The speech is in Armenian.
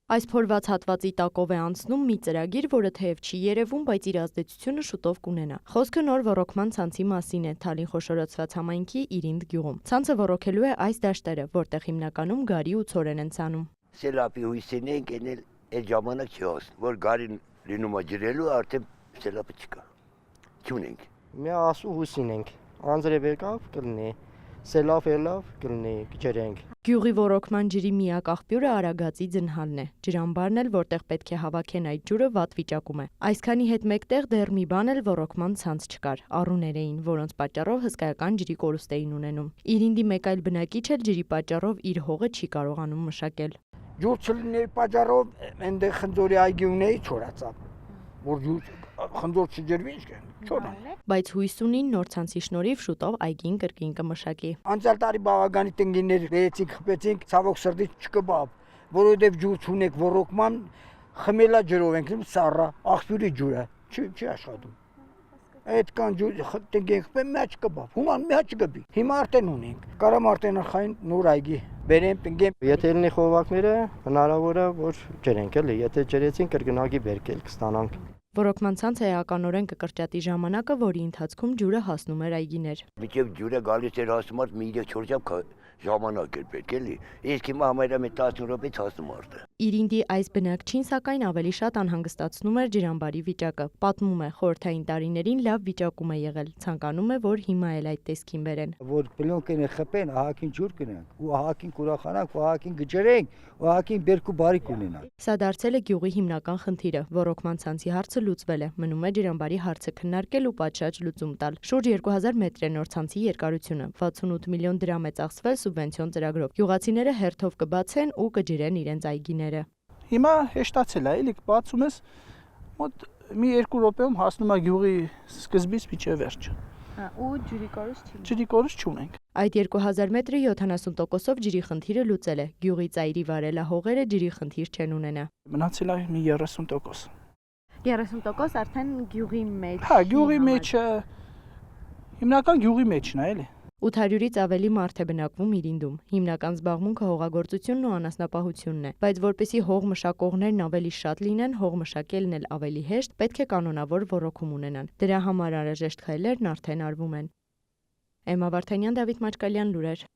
Այս փորված հատվածի տակով է անցնում մի ծրագիր, որը թեև չի երևում, բայց իր ազդեցությունը շուտով կունենա։ Խոսքը նոր ոռոգման ցանցի մասին է Թալին խոշորացված համայնքի Իրինդ գյուղում։ Ցանցը ոռոգելու է այս դաշտերը, որտեղ հիմնականում գարի ու ցորեն են ցանում։ Սելապի հույսին ենք էնել այդ ժամանակ չի ասում, որ գարին լինում է ջրելու, արդեն սելապը չկա։ Չունենք։ Մի ասու հույսին ենք, անձրև եկավ կլինի, սելավ ելավ կլինի, ջրենք։ Գյուղի ոռոգման ջրի միակ աղբյուրը Արագածի ձնհալն է։ Ջրամբարն էլ, որտեղ պետք է հավաքեն այդ ջուրը, վատ վիճակում է։ Այսքանի հետ մեկտեղ դեռ մի բան էլ ոռոգման ցանց չկար։ Առուներ էին, որոնց պատճառով հսկայական ջրի կորուստ էին ունենում։ Իրինդի մեկ այլ բնակիչ էլ ջրի պատճառով իր հողը չի կարողանում մշակել։ Ջուր չլիների պատճառով այնտեղ խնձորի այգի ունեի չորացավ, որ ջուր խնձոր չջրվի ինչ կան, չորա։ Բայց հույս ունի նոր ցանցի շնորհիվ շուտով այգին կրկին կմշակի։ Անցյալ տարի բավականի տնկիներ վերեցինք, խփեցինք, ցավոք սրտի չկբավ, որովհետև ջուր չունենք ոռոգման, խմելա ջրով ենք, սառա, աղբյուրի ջուրը, չի աշխատում։ Այդ կան ջուր տնկենք խփեմ, միա չկբավ, հուման միա չկբի։ Հիմա արդեն ունենք։ Կարամ արդեն արխային նոր այգի բերեմ, տնկեմ։ Եթե լինի խողովակները, հնարավոր է որ ջրենք էլի, եթե ջրեցին կրկնակի բերկել կստանանք։ Ոռոգման ցանցը էականորեն կկրճատի ժամանակը, որի ընթացքում ջուրը հասնում էր այգիներ։ Մինչև ջուրը գալիս էր հասնում ար մի 3-4 ժամ ժամանակ էր պետք էլի։ Իսկ հիմա համարյա մի 10 րոպեից հասնում արդը։ Իրինդի այս բնակչին սակայն ավելի շատ անհանգստացնում էր ջրամբարի վիճակը։ Պատմում է, խորհրդային տարիներին լավ վիճակում է եղել, ցանկանում է, որ հիմա էլ այդ տեսքին բերեն։ Որ պլյոնկեն խփեն, ահագին ջուր կնենք, ու ահագին կուրախանանք, ու ահագին գջրենք, ու ահագին բերք ու բարիք ունենանք։ Սա դարձել է գյուղի հիմնական խնդիրը։ Ոռոգման ցանցի հարցը լուծվել է։ Մնում է ջրամբարի հարցը քննարկել ու պատշաճ լուծում տալ։ Շուրջ 2000 մետր է նոր ցանցի երկարությունը։ 68 միլիոն դրամ է ծախսվել սուբվենցիոն ծրագրով։ Գյուղացիները հերթով կբացեն ու կջրեն իրենց այգիները։ Հիմա հեշտացել է, էլի բացում ես մոտ մի 2 րոպեում հասնում է գյուղի սկզբից մինչև վերջը։ Ու ջրի կորուստ չի։ Ջրի կորուստ չունենք։ Այդ 2000 մետրի 70%-ով ջրի խնդիրը լուծել է։ Գյուղի ծայրի վարելահողերը ջրի խնդիր չեն ունենա։ Մնացել է մի 30%։ 30% արդեն գյուղի մեջ։ Հա, գյուղի մեջը հիմնական գյուղի մեջն է, էլի։ 800-ից ավելի մարդ է բնակվում Իրինդում։ Հիմնական զբաղմունքը հողագործությունն ու անասնապահությունն է, բայց որպեսզի հող մշակողներն ավելի շատ լինեն, հող մշակելն էլ ավելի հեշտ, պետք է կանոնավոր ոռոգում ունենան։ Դրա համար անհրաժեշտ քայլերն արդեն արվում են։ Էմմա Վարդանյան, Դավիթ Մաչկալյան, լուրեր։